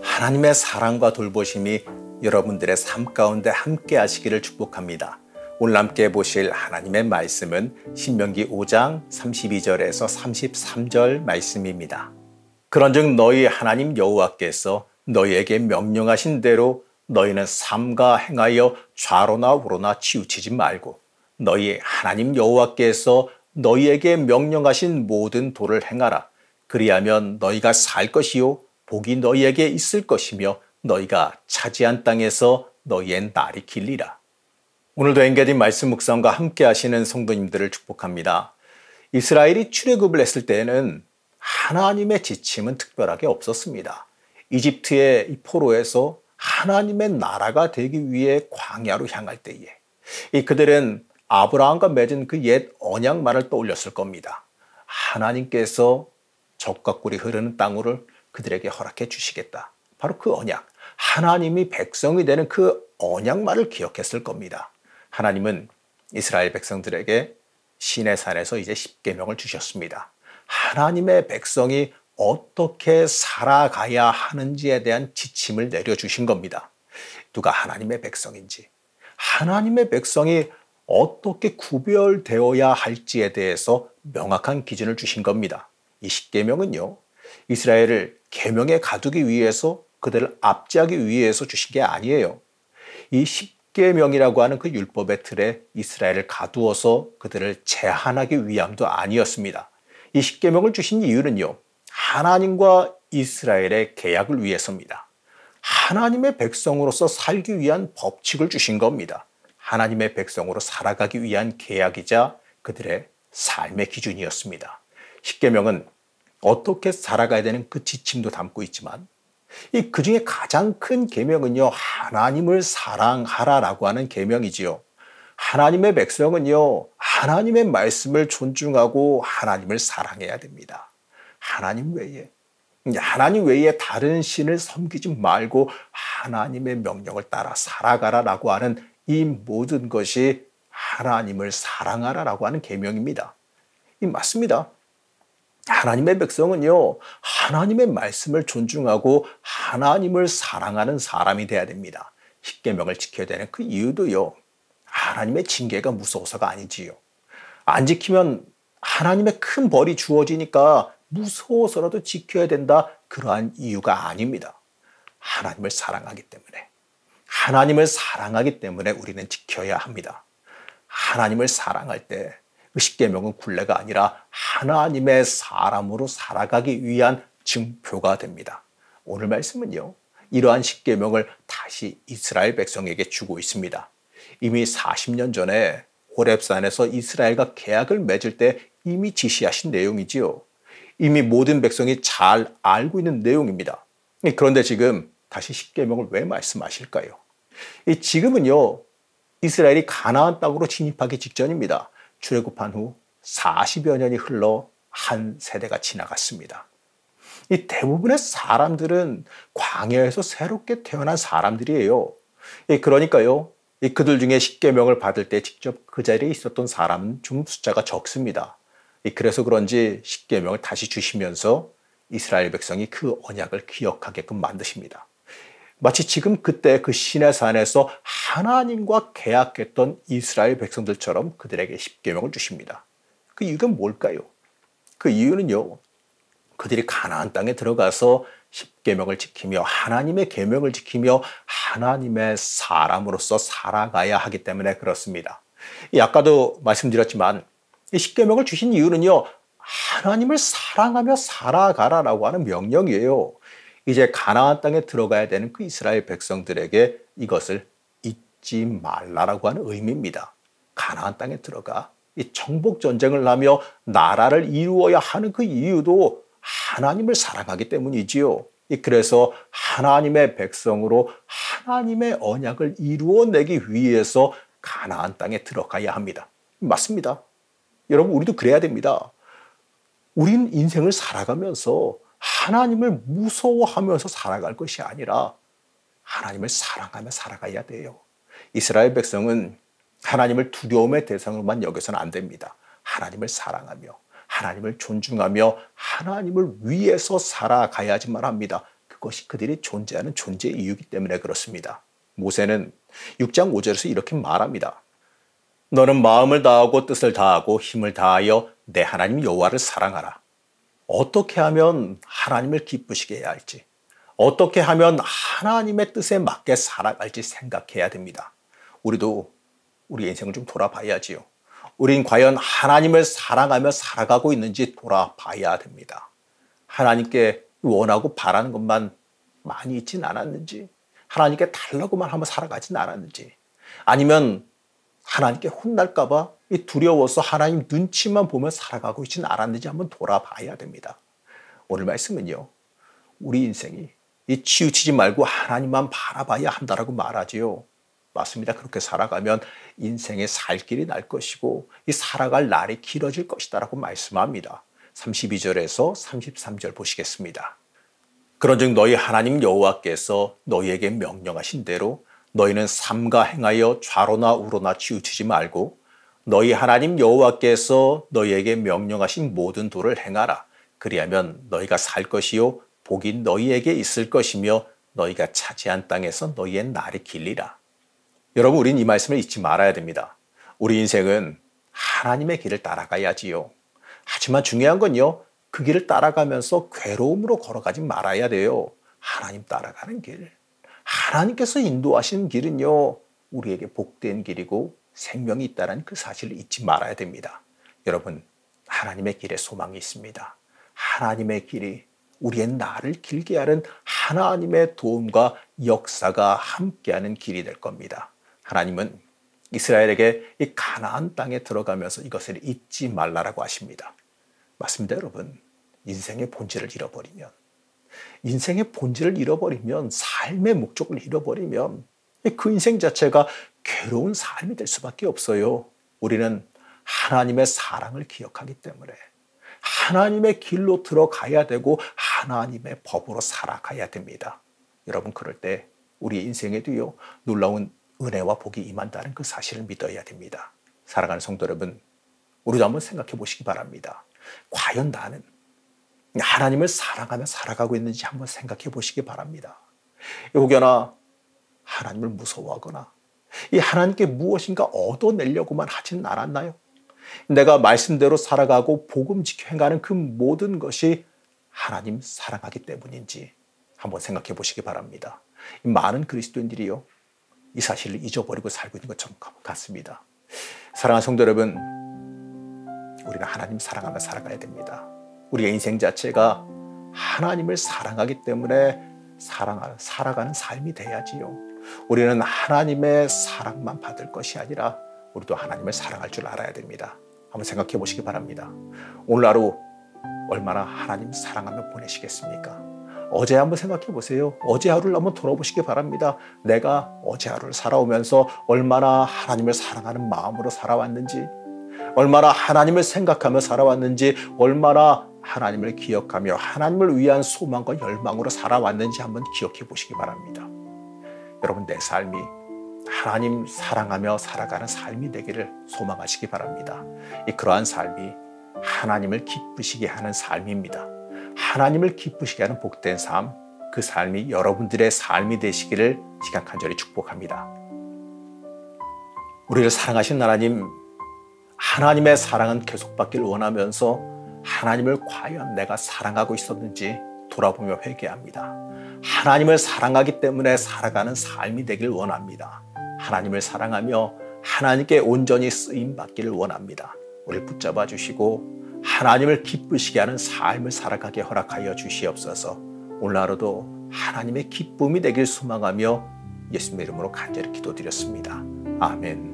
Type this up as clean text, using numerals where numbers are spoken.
하나님의 사랑과 돌보심이 여러분들의 삶 가운데 함께 하시기를 축복합니다. 오늘 함께 보실 하나님의 말씀은 신명기 5장 32절에서 33절 말씀입니다. 그런즉 너희 하나님 여호와께서 너희에게 명령하신 대로 너희는 삼가 행하여 좌로나 우로나 치우치지 말고 너희 하나님 여호와께서 너희에게 명령하신 모든 도를 행하라. 그리하면 너희가 살 것이요 복이 너희에게 있을 것이며 너희가 차지한 땅에서 너희의 날이 길리라. 오늘도 엔게디 말씀 묵상과 함께 하시는 성도님들을 축복합니다. 이스라엘이 출애굽을 했을 때에는 하나님의 지침은 특별하게 없었습니다. 이집트의 이 포로에서 하나님의 나라가 되기 위해 광야로 향할 때에 그들은 아브라함과 맺은 그 옛 언약만을 떠올렸을 겁니다. 하나님께서 적과 꿀이 흐르는 땅을 그들에게 허락해 주시겠다. 바로 그 언약, 하나님이 백성이 되는 그 언약만을 기억했을 겁니다. 하나님은 이스라엘 백성들에게 시내산에서 이제 십계명을 주셨습니다. 하나님의 백성이 어떻게 살아가야 하는지에 대한 지침을 내려주신 겁니다. 누가 하나님의 백성인지, 하나님의 백성이 어떻게 구별되어야 할지에 대해서 명확한 기준을 주신 겁니다. 이 십계명은요, 이스라엘을 계명에 가두기 위해서 그들을 압제하기 위해서 주신 게 아니에요. 이 십계명이라고 하는 그 율법의 틀에 이스라엘을 가두어서 그들을 제한하기 위함도 아니었습니다. 이 십계명을 주신 이유는요, 하나님과 이스라엘의 계약을 위해서입니다. 하나님의 백성으로서 살기 위한 법칙을 주신 겁니다. 하나님의 백성으로 살아가기 위한 계약이자 그들의 삶의 기준이었습니다. 십계명은 어떻게 살아가야 되는 그 지침도 담고 있지만 그 중에 가장 큰 계명은요, 하나님을 사랑하라라고 하는 계명이지요. 하나님의 백성은요, 하나님의 말씀을 존중하고 하나님을 사랑해야 됩니다. 하나님 외에 다른 신을 섬기지 말고 하나님의 명령을 따라 살아가라라고 하는 이 모든 것이 하나님을 사랑하라라고 하는 계명입니다. 맞습니다. 하나님의 백성은요, 하나님의 말씀을 존중하고 하나님을 사랑하는 사람이 돼야 됩니다. 십계명을 지켜야 되는 그 이유도요, 하나님의 징계가 무서워서가 아니지요. 안 지키면 하나님의 큰 벌이 주어지니까 무서워서라도 지켜야 된다, 그러한 이유가 아닙니다. 하나님을 사랑하기 때문에, 하나님을 사랑하기 때문에 우리는 지켜야 합니다. 하나님을 사랑할 때 그 십계명은 굴레가 아니라 하나님의 사람으로 살아가기 위한 증표가 됩니다. 오늘 말씀은요, 이러한 십계명을 다시 이스라엘 백성에게 주고 있습니다. 이미 40년 전에 호렙산에서 이스라엘과 계약을 맺을 때 이미 지시하신 내용이지요. 이미 모든 백성이 잘 알고 있는 내용입니다. 그런데 지금 다시 십계명을 왜 말씀하실까요? 지금은요, 이스라엘이 가나안 땅으로 진입하기 직전입니다. 출애굽한 후 40여 년이 흘러 한 세대가 지나갔습니다. 대부분의 사람들은 광야에서 새롭게 태어난 사람들이에요. 그러니까요, 그들 중에 십계명을 받을 때 직접 그 자리에 있었던 사람은 좀 숫자가 적습니다. 그래서 그런지 십계명을 다시 주시면서 이스라엘 백성이 그 언약을 기억하게끔 만드십니다. 마치 지금 그때 그 시내산에서 하나님과 계약했던 이스라엘 백성들처럼 그들에게 십계명을 주십니다. 그 이유가 뭘까요? 그 이유는요, 그들이 가나안 땅에 들어가서 십계명을 지키며 하나님의 계명을 지키며 하나님의 사람으로서 살아가야 하기 때문에 그렇습니다. 아까도 말씀드렸지만 이 십계명을 주신 이유는요, 하나님을 사랑하며 살아가라라고 하는 명령이에요. 이제 가나안 땅에 들어가야 되는 그 이스라엘 백성들에게 이것을 잊지 말라라고 하는 의미입니다. 가나안 땅에 들어가 이 정복 전쟁을 하며 나라를 이루어야 하는 그 이유도 하나님을 사랑하기 때문이지요. 그래서 하나님의 백성으로 하나님의 언약을 이루어내기 위해서 가나안 땅에 들어가야 합니다. 맞습니다. 여러분, 우리도 그래야 됩니다. 우린 인생을 살아가면서 하나님을 무서워하면서 살아갈 것이 아니라 하나님을 사랑하며 살아가야 돼요. 이스라엘 백성은 하나님을 두려움의 대상으로만 여겨서는 안 됩니다. 하나님을 사랑하며 하나님을 존중하며 하나님을 위해서 살아가야지만 합니다. 그것이 그들이 존재하는 존재 이유이기 때문에 그렇습니다. 모세는 6장 5절에서 이렇게 말합니다. 너는 마음을 다하고 뜻을 다하고 힘을 다하여 내 하나님 여호와를 사랑하라. 어떻게 하면 하나님을 기쁘시게 해야 할지, 어떻게 하면 하나님의 뜻에 맞게 살아갈지 생각해야 됩니다. 우리도 우리 인생을 좀 돌아봐야지요. 우린 과연 하나님을 사랑하며 살아가고 있는지 돌아봐야 됩니다. 하나님께 원하고 바라는 것만 많이 있진 않았는지, 하나님께 달라고만 하며 살아가진 않았는지, 아니면 하나님께 혼날까 봐 두려워서 하나님 눈치만 보며 살아가고 있지는 않았는지 한번 돌아봐야 됩니다. 오늘 말씀은요, 우리 인생이 치우치지 말고 하나님만 바라봐야 한다라고 말하지요. 맞습니다. 그렇게 살아가면 인생의 살 길이 날 것이고 살아갈 날이 길어질 것이다라고 말씀합니다. 32절에서 33절 보시겠습니다. 그런즉 너희 하나님 여호와께서 너희에게 명령하신 대로 너희는 삼가 행하여 좌로나 우로나 치우치지 말고 너희 하나님 여호와께서 너희에게 명령하신 모든 도를 행하라. 그리하면 너희가 살 것이요 복이 너희에게 있을 것이며 너희가 차지한 땅에서 너희의 날이 길리라. 여러분, 우린 이 말씀을 잊지 말아야 됩니다. 우리 인생은 하나님의 길을 따라가야지요. 하지만 중요한 건요, 그 길을 따라가면서 괴로움으로 걸어가지 말아야 돼요. 하나님 따라가는 길, 하나님께서 인도하시는 길은요, 우리에게 복된 길이고 생명이 있다는 그 사실을 잊지 말아야 됩니다. 여러분, 하나님의 길에 소망이 있습니다. 하나님의 길이 우리의 날을 길게 하는 하나님의 도움과 역사가 함께하는 길이 될 겁니다. 하나님은 이스라엘에게 이 가나안 땅에 들어가면서 이것을 잊지 말라라고 하십니다. 맞습니다, 여러분. 인생의 본질을 잃어버리면, 삶의 목적을 잃어버리면 그 인생 자체가 괴로운 삶이 될 수밖에 없어요. 우리는 하나님의 사랑을 기억하기 때문에 하나님의 길로 들어가야 되고 하나님의 법으로 살아가야 됩니다. 여러분, 그럴 때 우리 인생에도요, 놀라운 은혜와 복이 임한다는 그 사실을 믿어야 됩니다. 사랑하는 성도 여러분, 우리도 한번 생각해 보시기 바랍니다. 과연 나는 하나님을 사랑하며 살아가고 있는지 한번 생각해 보시기 바랍니다. 혹여나 하나님을 무서워하거나 이 하나님께 무엇인가 얻어내려고만 하지는 않았나요? 내가 말씀대로 살아가고 복음 지켜 행하는 그 모든 것이 하나님 사랑하기 때문인지 한번 생각해 보시기 바랍니다. 많은 그리스도인들이요, 이 사실을 잊어버리고 살고 있는 것처럼 같습니다. 사랑하는 성도 여러분, 우리는 하나님 사랑하며 살아가야 됩니다. 우리의 인생 자체가 하나님을 사랑하기 때문에 살아가는 삶이 돼야지요. 우리는 하나님의 사랑만 받을 것이 아니라 우리도 하나님을 사랑할 줄 알아야 됩니다. 한번 생각해 보시기 바랍니다. 오늘 하루 얼마나 하나님 사랑하며 보내시겠습니까? 어제 한번 생각해 보세요. 어제 하루를 한번 돌아보시기 바랍니다. 내가 어제 하루를 살아오면서 얼마나 하나님을 사랑하는 마음으로 살아왔는지, 얼마나 하나님을 생각하며 살아왔는지, 얼마나 하나님을 기억하며 하나님을 위한 소망과 열망으로 살아왔는지 한번 기억해 보시기 바랍니다. 여러분, 내 삶이 하나님 사랑하며 살아가는 삶이 되기를 소망하시기 바랍니다. 그러한 삶이 하나님을 기쁘시게 하는 삶입니다. 하나님을 기쁘시게 하는 복된 삶, 그 삶이 여러분들의 삶이 되시기를 시간 간절히 축복합니다. 우리를 사랑하신 하나님, 하나님의 사랑은 계속받기를 원하면서 하나님을 과연 내가 사랑하고 있었는지 돌아보며 회개합니다. 하나님을 사랑하기 때문에 살아가는 삶이 되길 원합니다. 하나님을 사랑하며 하나님께 온전히 쓰임받기를 원합니다. 우리를 붙잡아 주시고 하나님을 기쁘시게 하는 삶을 살아가게 허락하여 주시옵소서. 오늘 하루도 하나님의 기쁨이 되길 소망하며 예수님의 이름으로 간절히 기도드렸습니다. 아멘.